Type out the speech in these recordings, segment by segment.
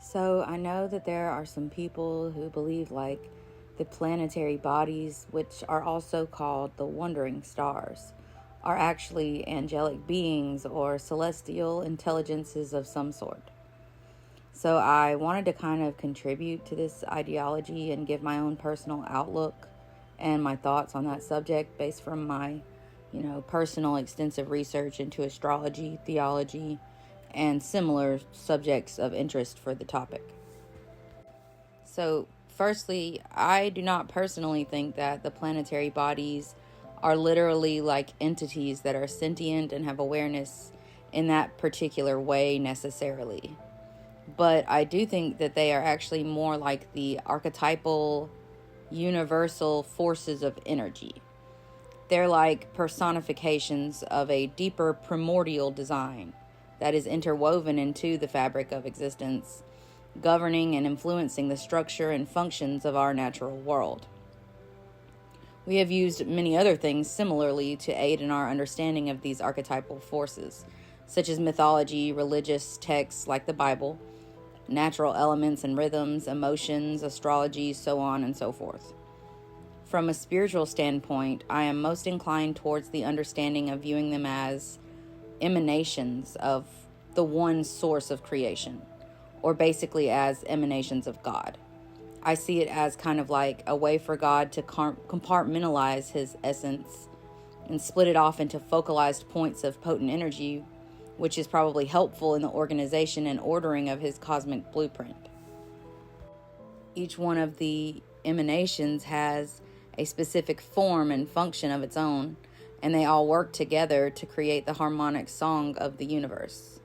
So I know that there are some people who believe like the planetary bodies, which are also called the wandering stars, are actually angelic beings or celestial intelligences of some sort. So I wanted to kind of contribute to this ideology and give my own personal outlook and my thoughts on that subject based from my, personal extensive research into astrology, theology, and similar subjects of interest for the topic. So, firstly, I do not personally think that the planetary bodies are literally like entities that are sentient and have awareness in that particular way necessarily. But I do think that they are actually more like the archetypal, universal forces of energy. They're like personifications of a deeper primordial design that is interwoven into the fabric of existence, governing and influencing the structure and functions of our natural world. We have used many other things similarly to aid in our understanding of these archetypal forces, such as mythology, religious texts like the Bible, natural elements and rhythms, emotions, astrology, so on and so forth. From a spiritual standpoint, I am most inclined towards the understanding of viewing them as emanations of the one source of creation, or basically as emanations of God. I see it as kind of like a way for God to compartmentalize his essence and split it off into focalized points of potent energy, which is probably helpful in the organization and ordering of his cosmic blueprint. Each one of the emanations has a specific form and function of its own, and they all work together to create the harmonic song of the universe.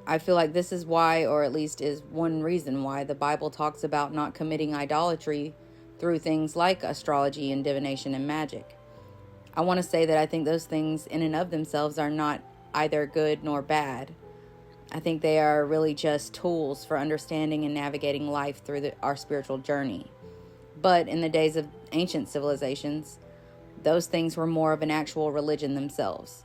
I feel like this is why, or at least is one reason why, the Bible talks about not committing idolatry through things like astrology and divination and magic. I want to say that I think those things in and of themselves are not either good nor bad. I think they are really just tools for understanding and navigating life through our spiritual journey. But in the days of ancient civilizations, those things were more of an actual religion themselves.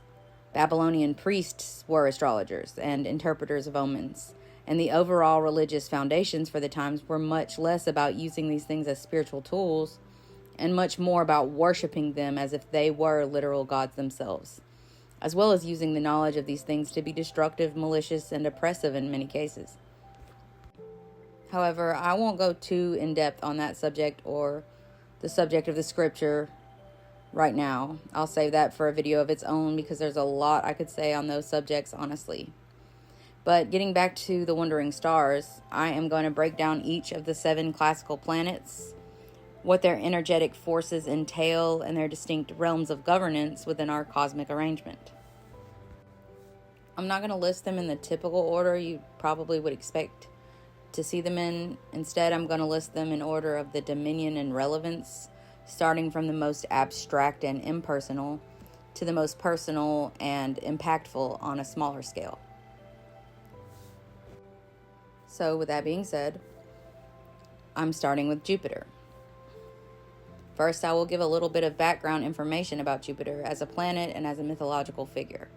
Babylonian priests were astrologers and interpreters of omens, and the overall religious foundations for the times were much less about using these things as spiritual tools and much more about worshiping them as if they were literal gods themselves, as well as using the knowledge of these things to be destructive, malicious, and oppressive in many cases. However, I won't go too in-depth on that subject or the subject of the scripture right now. I'll save that for a video of its own because there's a lot I could say on those subjects, honestly. But getting back to the wandering stars, I am going to break down each of the 7 classical planets, what their energetic forces entail, and their distinct realms of governance within our cosmic arrangement. I'm not going to list them in the typical order you probably would expect to see them in. Instead, I'm going to list them in order of the dominion and relevance, starting from the most abstract and impersonal to the most personal and impactful on a smaller scale. So with that being said, I'm starting with Jupiter. First, I will give a little bit of background information about Jupiter as a planet and as a mythological figure.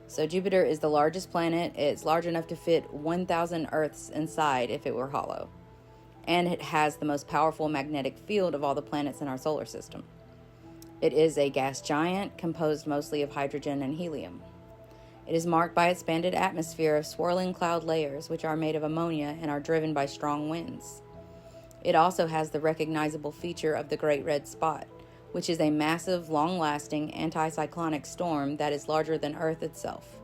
So Jupiter is the largest planet. It's large enough to fit 1,000 Earths inside if it were hollow. And it has the most powerful magnetic field of all the planets in our solar system. It is a gas giant composed mostly of hydrogen and helium. It is marked by its banded atmosphere of swirling cloud layers, which are made of ammonia and are driven by strong winds. It also has the recognizable feature of the Great Red Spot, which is a massive, long-lasting anticyclonic storm that is larger than Earth itself.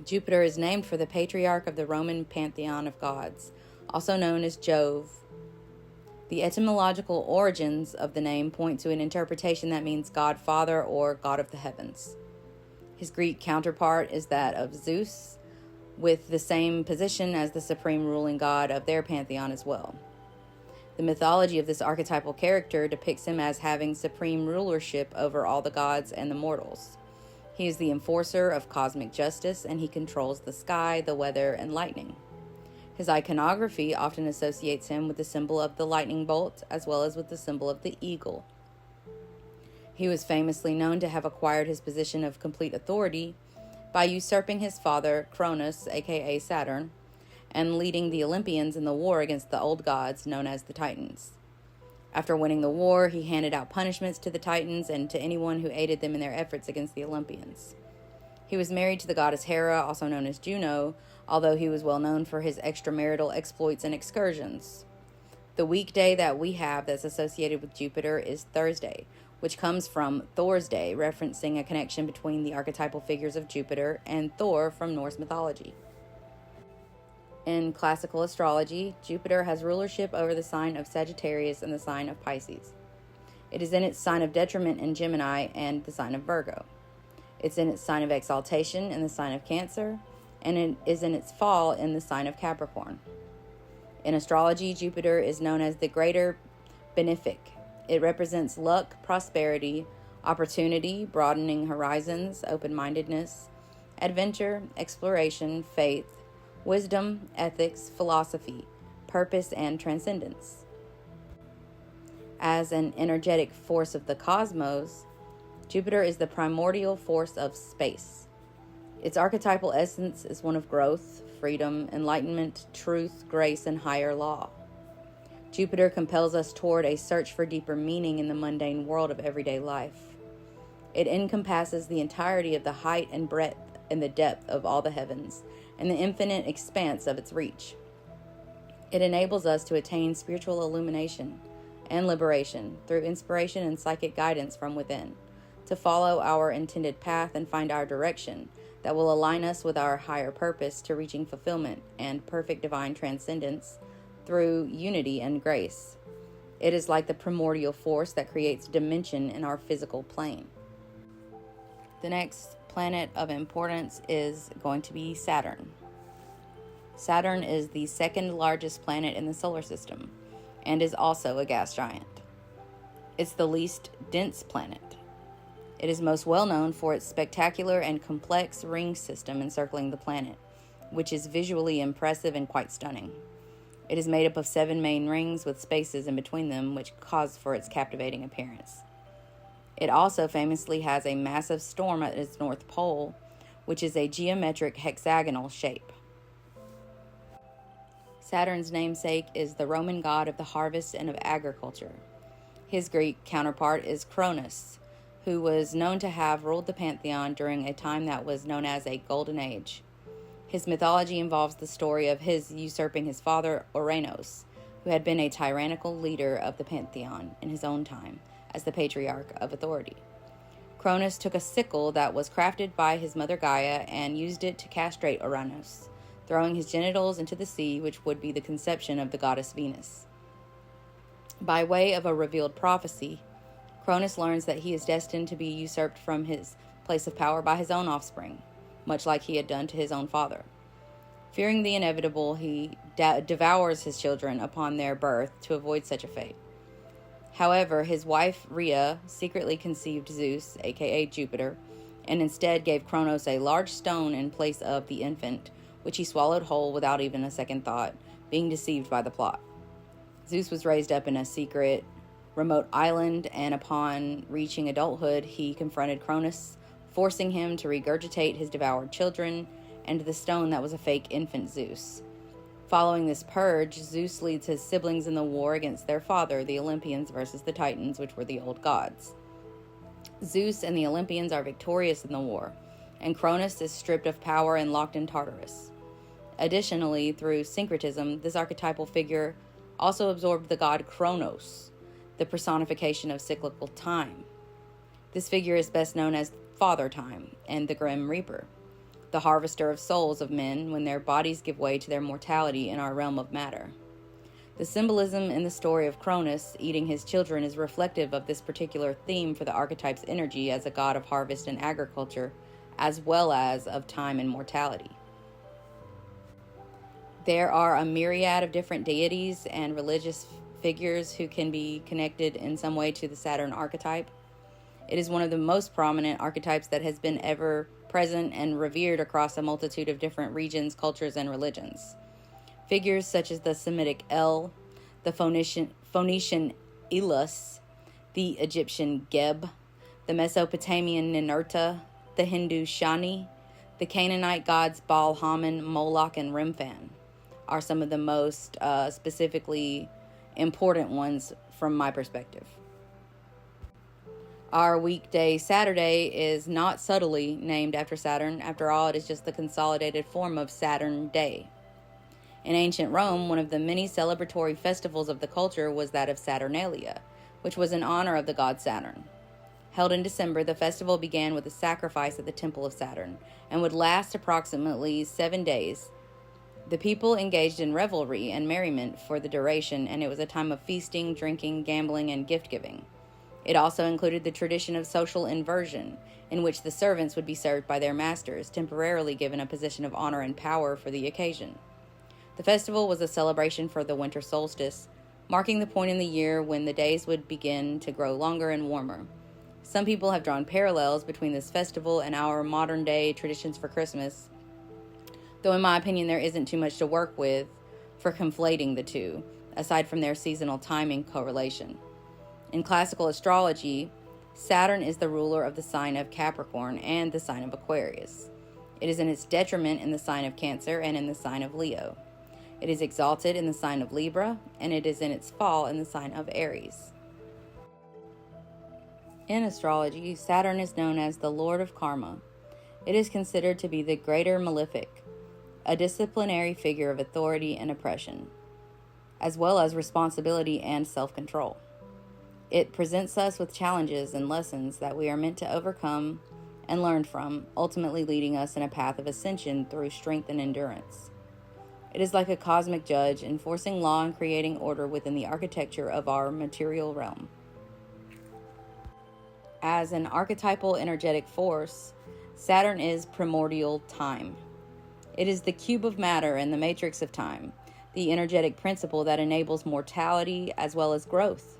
Jupiter is named for the patriarch of the Roman pantheon of gods, also known as Jove. The etymological origins of the name point to an interpretation that means God Father or God of the heavens. His Greek counterpart is that of Zeus, with the same position as the supreme ruling god of their pantheon as well. The mythology of this archetypal character depicts him as having supreme rulership over all the gods and the mortals. He is the enforcer of cosmic justice, and he controls the sky, the weather, and lightning. His iconography often associates him with the symbol of the lightning bolt, as well as with the symbol of the eagle. He was famously known to have acquired his position of complete authority by usurping his father, Cronus, aka Saturn, and leading the Olympians in the war against the old gods known as the Titans. After winning the war, he handed out punishments to the Titans and to anyone who aided them in their efforts against the Olympians. He was married to the goddess Hera, also known as Juno, although he was well known for his extramarital exploits and excursions. The weekday that we have that's associated with Jupiter is Thursday, which comes from Thor's Day, referencing a connection between the archetypal figures of Jupiter and Thor from Norse mythology. In classical astrology, Jupiter has rulership over the sign of Sagittarius and the sign of Pisces. It is in its sign of detriment in Gemini and the sign of Virgo. It's in its sign of exaltation in the sign of Cancer, and it is in its fall in the sign of Capricorn. In astrology, Jupiter is known as the greater benefic. It represents luck, prosperity, opportunity, broadening horizons, open-mindedness, adventure, exploration, faith, wisdom, ethics, philosophy, purpose, and transcendence. As an energetic force of the cosmos, Jupiter is the primordial force of space. Its archetypal essence is one of growth, freedom, enlightenment, truth, grace, and higher law. Jupiter compels us toward a search for deeper meaning in the mundane world of everyday life. It encompasses the entirety of the height and breadth and the depth of all the heavens, and the infinite expanse of its reach. It enables us to attain spiritual illumination and liberation through inspiration and psychic guidance from within, to follow our intended path and find our direction that will align us with our higher purpose to reaching fulfillment and perfect divine transcendence through unity and grace. It is like the primordial force that creates dimension in our physical plane. The next planet of importance is going to be Saturn. Saturn is the second largest planet in the solar system and is also a gas giant. It's the least dense planet. It is most well known for its spectacular and complex ring system encircling the planet, which is visually impressive and quite stunning. It is made up of 7 main rings with spaces in between them, which cause for its captivating appearance. It also famously has a massive storm at its north pole, which is a geometric hexagonal shape. Saturn's namesake is the Roman god of the harvest and of agriculture. His Greek counterpart is Cronus, who was known to have ruled the pantheon during a time that was known as a golden age. His mythology involves the story of his usurping his father Ouranos, who had been a tyrannical leader of the pantheon in his own time as the patriarch of authority. Cronus took a sickle that was crafted by his mother Gaia and used it to castrate Ouranos, throwing his genitals into the sea, which would be the conception of the goddess Venus. By way of a revealed prophecy, Cronus learns that he is destined to be usurped from his place of power by his own offspring, much like he had done to his own father. Fearing the inevitable, he devours his children upon their birth to avoid such a fate. However, his wife Rhea secretly conceived Zeus, aka Jupiter, and instead gave Cronus a large stone in place of the infant, which he swallowed whole without even a second thought, being deceived by the plot. Zeus was raised up in a secret, remote island, and upon reaching adulthood, he confronted Cronus, forcing him to regurgitate his devoured children and the stone that was a fake infant Zeus. Following this purge, Zeus leads his siblings in the war against their father, the Olympians, versus the Titans, which were the old gods. Zeus and the Olympians are victorious in the war, and Cronus is stripped of power and locked in Tartarus. Additionally, through syncretism, this archetypal figure also absorbed the god Kronos, the personification of cyclical time. This figure is best known as Father Time and the Grim Reaper, the harvester of souls of men when their bodies give way to their mortality in our realm of matter. The symbolism in the story of Cronus eating his children is reflective of this particular theme for the archetype's energy as a god of harvest and agriculture, as well as of time and mortality. There are a myriad of different deities and religious figures who can be connected in some way to the Saturn archetype. It is one of the most prominent archetypes that has been ever present and revered across a multitude of different regions, cultures, and religions. Figures such as the Semitic El, the Phoenician Ilus, the Egyptian Geb, the Mesopotamian Ninurta, the Hindu Shani, the Canaanite gods Baal, Haman, Moloch, and Remphan are some of the most specifically important ones from my perspective. Our weekday Saturday is not subtly named after Saturn. After all, it is just the consolidated form of Saturn Day. In ancient Rome, one of the many celebratory festivals of the culture was that of Saturnalia, which was in honor of the god Saturn. Held in December, the festival began with a sacrifice at the Temple of Saturn and would last approximately 7 days. The people engaged in revelry and merriment for the duration, and it was a time of feasting, drinking, gambling, and gift-giving. It also included the tradition of social inversion, in which the servants would be served by their masters, temporarily given a position of honor and power for the occasion. The festival was a celebration for the winter solstice, marking the point in the year when the days would begin to grow longer and warmer. Some people have drawn parallels between this festival and our modern-day traditions for Christmas, though in my opinion there isn't too much to work with for conflating the two, aside from their seasonal timing correlation. In classical astrology, Saturn is the ruler of the sign of Capricorn and the sign of Aquarius. It is in its detriment in the sign of Cancer and in the sign of Leo. It is exalted in the sign of Libra, and it is in its fall in the sign of Aries. In astrology, Saturn is known as the Lord of Karma. It is considered to be the greater malefic, a disciplinary figure of authority and oppression, as well as responsibility and self-control. It presents us with challenges and lessons that we are meant to overcome and learn from, ultimately leading us in a path of ascension through strength and endurance. It is like a cosmic judge enforcing law and creating order within the architecture of our material realm. As an archetypal energetic force, Saturn is primordial time. It is the cube of matter and the matrix of time, the energetic principle that enables mortality as well as growth.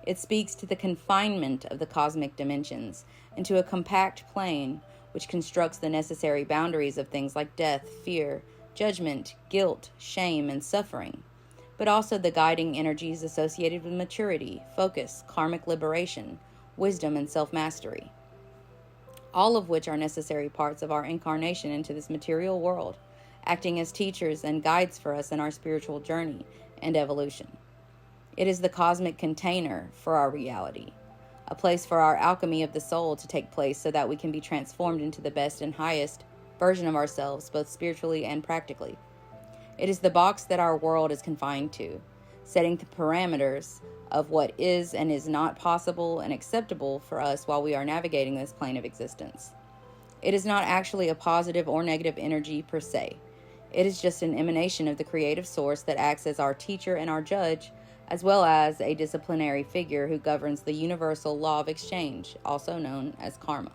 It speaks to the confinement of the cosmic dimensions into a compact plane which constructs the necessary boundaries of things like death, fear, judgment, guilt, shame, and suffering, but also the guiding energies associated with maturity, focus, karmic liberation, wisdom, and self-mastery, all of which are necessary parts of our incarnation into this material world, acting as teachers and guides for us in our spiritual journey and evolution. It is the cosmic container for our reality, a place for our alchemy of the soul to take place so that we can be transformed into the best and highest version of ourselves, both spiritually and practically. It is the box that our world is confined to, setting the parameters of what is and is not possible and acceptable for us while we are navigating this plane of existence. It is not actually a positive or negative energy per se. It is just an emanation of the creative source that acts as our teacher and our judge, as well as a disciplinary figure who governs the universal law of exchange, also known as karma.